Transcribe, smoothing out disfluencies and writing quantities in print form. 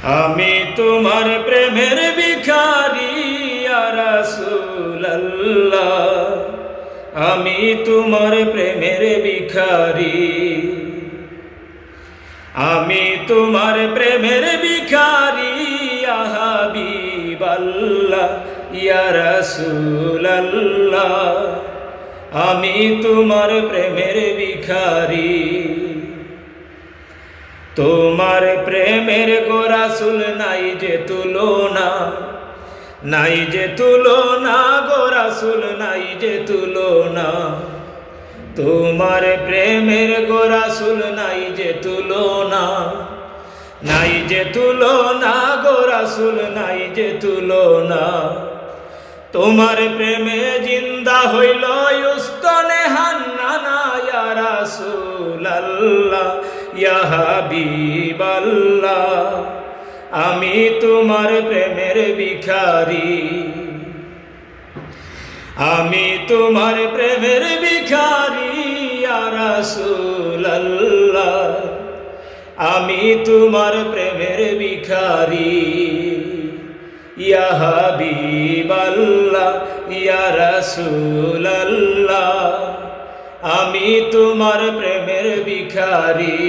আমি তোমার প্রেমের ভিখারি ইয়া রাসূলুল্লাহ, আমি তোমার প্রেমের ভিখারি, আমি তোমার প্রেমের ভিখারি ইয়া হাবিবাল্লাহ ইয়া রাসূলুল্লাহ, আমি তোমার প্রেমের ভিখারি। তোমার প্রেমের গো রাসূল নাই যে তুলনা, নাই যে তুলনা গো রাসূল নাই যে তুলনা, তোমার প্রেমের গো রাসূল নাই যে তুলনা, নাই যে তুলনা গো রাসূল নাই যে তুলনা। তোমার প্রেমে জিন্দা হইল উস্তনে হান্নানা ইয়া রাসূলুল্লাহ ইয়া হাবিবাল্লাহ, আমি তোমার প্রেমের ভিখারি, আমি তোমার প্রেমের ভিখারি ইয়া রাসূলুল্লাহ, আমি তোমার প্রেমের ভিখারি ইয়া হাবিবাল্লাহ ইয়া রাসূলুল্লাহ, আমি তোমার প্রেমের ভিখারি।